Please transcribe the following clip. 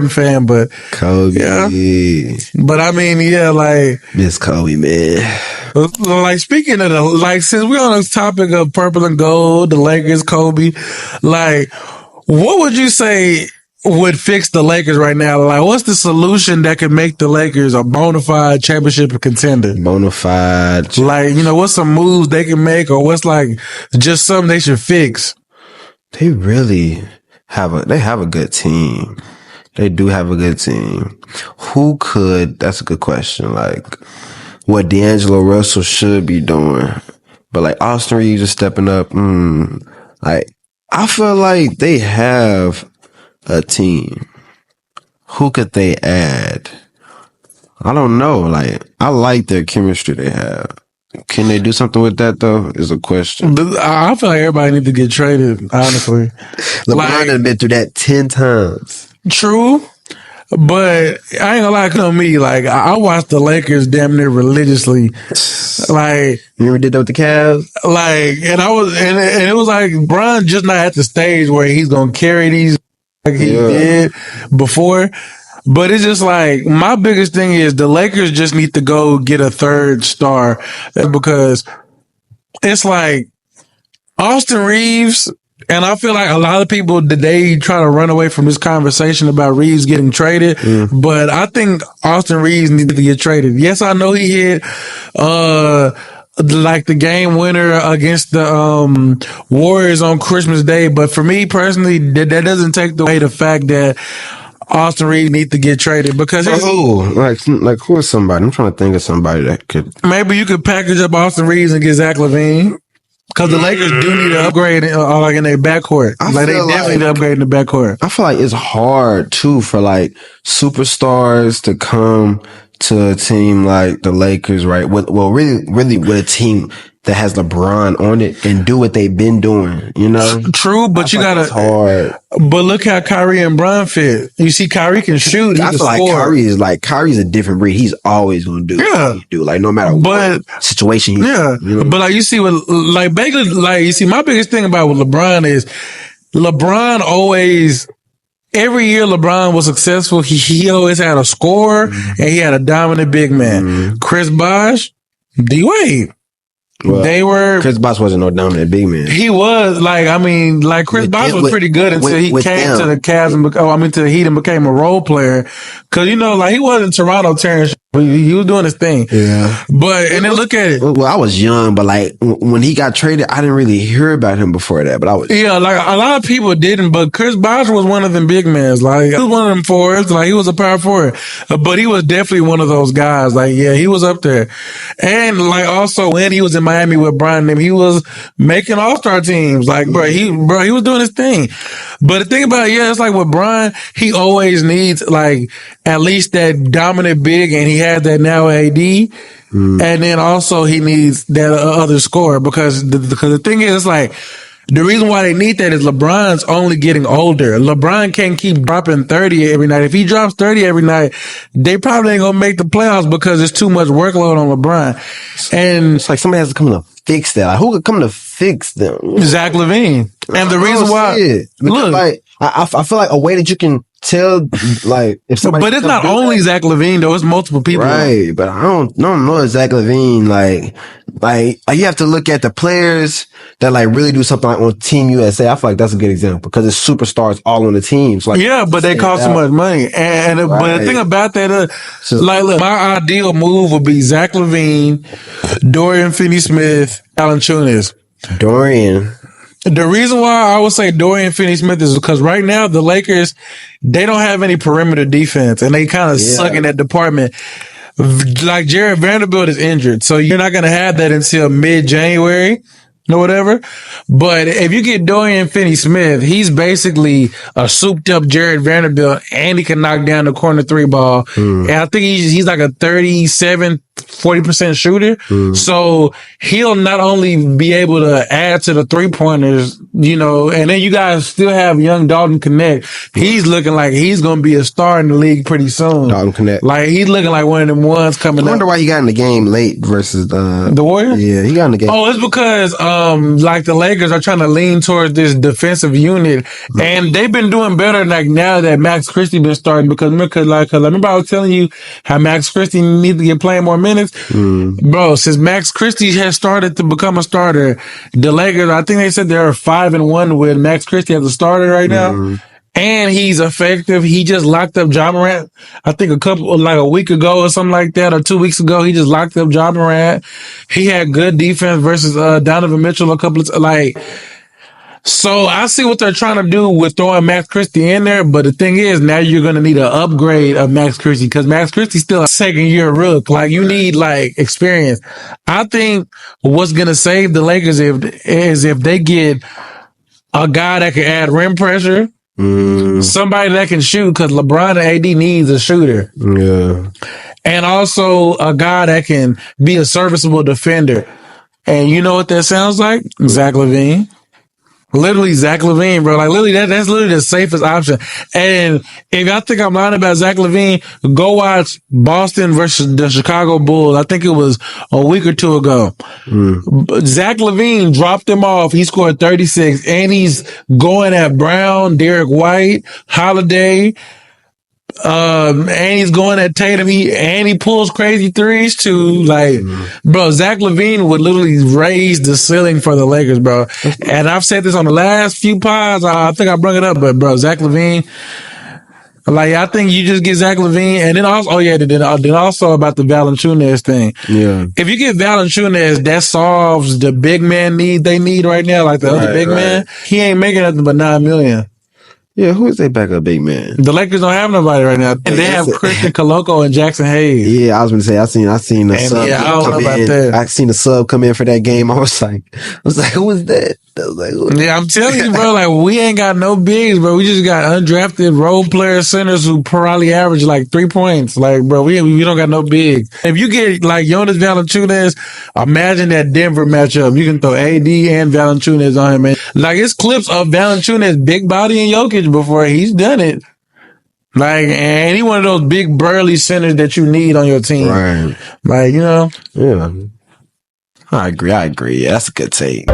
Jordan fan, but Kobe. Yeah. But I mean, yeah, like Miss Kobe, man. Like speaking of since we're on this topic of purple and gold, the Lakers, Kobe, like what would you say would fix the Lakers right now? Like, what's the solution that could make the Lakers a bona fide championship contender? Bona fide. Like, what's some moves they can make, or what's like just something they should fix? They really have a good team. They do have a good team. That's a good question. Like, what D'Angelo Russell should be doing. But like Austin Reaves is stepping up. Like, I feel like they have a team. Who could they add? I don't know. Like, I like their chemistry they have. Can they do something with that though? Is a question. I feel like everybody needs to get traded, honestly. LeBron has been through that 10 times. True. But I ain't gonna lie to me. Like, I watched the Lakers damn near religiously. Like, you ever did that with the Cavs? Like, and it was like Bron just not at the stage where he's gonna carry these like he did before. But it's just like, my biggest thing is the Lakers just need to go get a third star, because it's like Austin Reaves. And I feel like a lot of people today try to run away from this conversation about Reaves getting traded. But I think Austin Reaves needs to get traded. Yes, I know he hit, like the game winner against the, Warriors on Christmas Day. But for me personally, that doesn't take away the fact that Austin Reaves needs to get traded, because like who is somebody? I'm trying to think of somebody that could. Maybe you could package up Austin Reaves and get Zach Lavine. Because the Lakers do need to upgrade like in their backcourt. Like, they definitely need to upgrade in the backcourt. I feel like it's hard too for like superstars to come to a team like the Lakers, right? Really with a team that has LeBron on it and do what they've been doing, True, but you gotta. It's hard. But look how Kyrie and Bron fit. You see, Kyrie can shoot. I feel like Kyrie's a different breed. He's always gonna do what he do, like no matter what situation. But like you see, basically, like you see, my biggest thing about with LeBron is LeBron always. Every year LeBron was successful, he always had a scorer and he had a dominant big man. Chris Bosh, D-Wade. Well, Chris Bosh wasn't no dominant big man. He was Chris Bosh was pretty good until he came to the Cavs to the Heat and became a role player. Cause he wasn't Toronto tearing shit. He was doing his thing. Yeah. But, and then look at it. Well, I was young, but like when he got traded, I didn't really hear about him before that, but I was. Yeah, like a lot of people didn't, but Chris Bosh was one of them big men. Like, he was one of them forwards. Like, he was a power forward. But he was definitely one of those guys. Like, yeah, he was up there. And like also when he was in Miami with Brian, he was making all-star teams. Like, he was doing his thing. But the thing about it, it's like with Brian, he always needs like at least that dominant big, and he had that now AD. And then also he needs that other scorer, because the thing is, like, the reason why they need that is LeBron's only getting older. LeBron can't keep dropping 30 every night. If he drops 30 every night, they probably ain't gonna make the playoffs because there's too much workload on LeBron. And it's like somebody has to come to fix that. Like, who could come to fix them? Zach Lavine. And the reason why, look, like, I feel like a way that you can tell, like, if somebody. But it's not only Zach Lavine though; it's multiple people. Right, but I don't know Zach Lavine. Like you have to look at the players that like really do something like on Team USA. I feel like that's a good example because it's superstars all on the teams. Like, yeah, but they cost so much money. And but the thing about that, look, my ideal move would be Zach Lavine, Dorian Finney-Smith, Valanciunas. Dorian. The reason why I would say Dorian Finney-Smith is because right now the Lakers, they don't have any perimeter defense and they kind of suck in that department. Like Jared Vanderbilt is injured, so you're not going to have that until mid-January or whatever. But if you get Dorian Finney-Smith, he's basically a souped up Jared Vanderbilt, and he can knock down the corner three ball. And I think he's like a 40% shooter. So he'll not only be able to add to the 3-pointers You know, and then you guys still have young Dalton Connect. He's looking like he's going to be a star in the league pretty soon. Dalton Connect. Like, he's looking like one of them ones coming up. I wonder why he got in the game late versus the Warriors? Yeah, he got in the game. Oh, it's because, like the Lakers are trying to lean towards this defensive unit, and they've been doing better like now that Max Christie been starting because remember I was telling you how Max Christie needs to get playing more minutes? Bro, since Max Christie has started to become a starter, the Lakers, I think they said they're 5-1 with Max Christie as a starter right now. And he's effective. He just locked up Ja Morant. I think a week ago or something like that, or 2 weeks ago, he just locked up Ja Morant. He had good defense versus Donovan Mitchell a couple of so I see what they're trying to do with throwing Max Christie in there, but the thing is, now you're going to need an upgrade of Max Christie because Max Christie's still a second-year rook. Like, you need, experience. I think what's going to save the Lakers is if they get a guy that can add rim pressure, somebody that can shoot, because LeBron and AD needs a shooter. Yeah. And also a guy that can be a serviceable defender. And you know what that sounds like? Zach Lavine. Literally Zach Lavine, bro. Like, literally, that's literally the safest option. And if y'all think I'm lying about Zach Lavine, go watch Boston versus the Chicago Bulls. I think it was a week or two ago. Zach Lavine dropped him off. He scored 36, and he's going at Brown, Derek White, Holiday, and he's going at Tatum. He pulls crazy threes too. Bro, Zach Lavine would literally raise the ceiling for the Lakers, bro. And I've said this on the last few pods. I think I brought it up, but bro, Zach Lavine, I think you just get Zach Lavine, and then also, then also about the Valanciunas thing. Yeah. If you get Valanciunas, that solves the big man need they need right now, like the other big man. He ain't making nothing but $9 million. Yeah, who is their backup big man? The Lakers don't have nobody right now. And they have Christian Koloko and Jackson Hayes. Yeah, I was going to say, I seen the sub. Yeah, I don't know about that. I seen the sub come in for that game. I was like, who is that? I was like, who? Yeah, I'm telling you, bro, we ain't got no bigs, bro. We just got undrafted role player centers who probably average 3 points. Bro, we don't got no bigs. If you get Jonas Valanciunas, imagine that Denver matchup. You can throw AD and Valanciunas on him, man. It's clips of Valanciunas big body and Jokic before. He's done it. And he one of those big burly centers that you need on your team. Right. Yeah. I agree. Yeah, that's a good take.